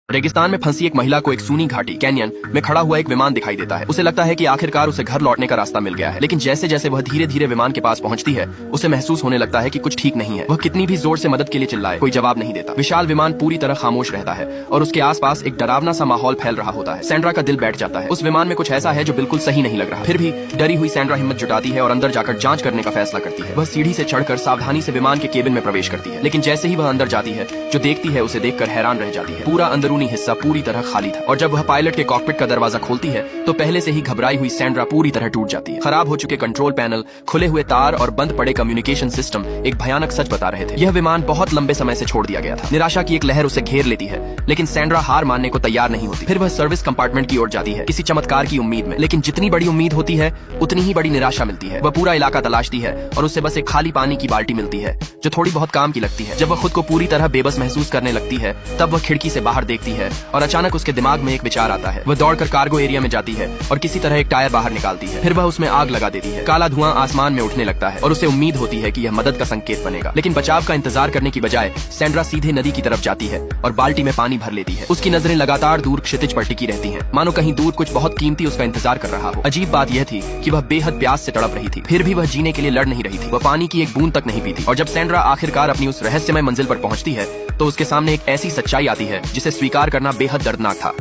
रेगिस्तान में फंसी एक महिला को एक सूनी घाटी कैनियन में खड़ा हुआ एक विमान दिखाई देता है। उसे लगता है कि आखिरकार उसे घर लौटने का रास्ता मिल गया है, लेकिन जैसे जैसे वह धीरे धीरे विमान के पास पहुंचती है उसे महसूस होने लगता है कि कुछ ठीक नहीं है। वह कितनी भी जोर से मदद के लिए चिल्लाए, कोई जवाब नहीं देता। विशाल विमान पूरी तरह खामोश रहता है और उसके आसपास एक डरावना सा माहौल फैल रहा होता है। सैंड्रा का दिल बैठ जाता है। उस विमान में कुछ ऐसा है जो बिल्कुल सही नहीं लग रहा। फिर भी डरी हुई सैंड्रा हिम्मत जुटाती है और अंदर जाकर जांच करने का फैसला करती है। वह सीढ़ी से चढ़कर सावधानी से विमान के केबिन में प्रवेश करती है, लेकिन जैसे ही वह अंदर जाती है जो देखती है उसे देखकर हैरान रह जाती है। पूरा अंदरूनी हिस्सा पूरी तरह खाली था और जब वह पायलट के कॉकपिट का दरवाजा खोलती है तो पहले से ही घबराई हुई सैंड्रा पूरी तरह टूट जाती है। खराब हो चुके कंट्रोल पैनल, खुले हुए तार और बंद पड़े कम्युनिकेशन सिस्टम एक भयानक सच बता रहे थे। यह विमान बहुत लंबे समय से छोड़ दिया गया था। निराशा की एक लहर उसे घेर लेती है, लेकिन सैंड्रा हार मानने को तैयार नहीं होती। फिर वह सर्विस कंपार्टमेंट की ओर जाती है किसी चमत्कार की उम्मीद में, लेकिन जितनी बड़ी उम्मीद होती है उतनी ही बड़ी निराशा मिलती है। वह पूरा इलाका तलाशती है और उसे बस एक खाली पानी की बाल्टी मिलती है जो थोड़ी बहुत काम की लगती है। जब वह खुद को पूरी तरह बेबस महसूस करने लगती है तब वह खिड़की से बाहर देखती है और अचानक उसके दिमाग में एक विचार आता है। वह दौड़कर कार्गो एरिया में जाती है और किसी तरह एक टायर बाहर निकालती है। फिर वह उसमें आग लगा देती है। काला धुआं आसमान में उठने लगता है और उसे उम्मीद होती है कि यह मदद का संकेत बनेगा, लेकिन बचाव का इंतजार करने की बजाय सैंड्रा सीधे नदी की तरफ जाती है और बाल्टी में पानी भर लेती है। उसकी नजरें लगातार दूर क्षितिज पर टिकी रहती हैं, मानो कहीं दूर कुछ बहुत कीमती उसका इंतजार कर रहा हो। अजीब बात यह थी कि वह बेहद प्यास से तड़प रही थी, फिर भी वह जीने के लिए लड़ नहीं रही थी। वह पानी की एक बूंद तक नहीं पीती और जब सैंड्रा आखिरकार अपनी उस रहस्यमय मंजिल पर पहुंचती है तो उसके सामने एक ऐसी सच्चाई आती है जिसे स्वीकार करना बेहद दर्दनाक था।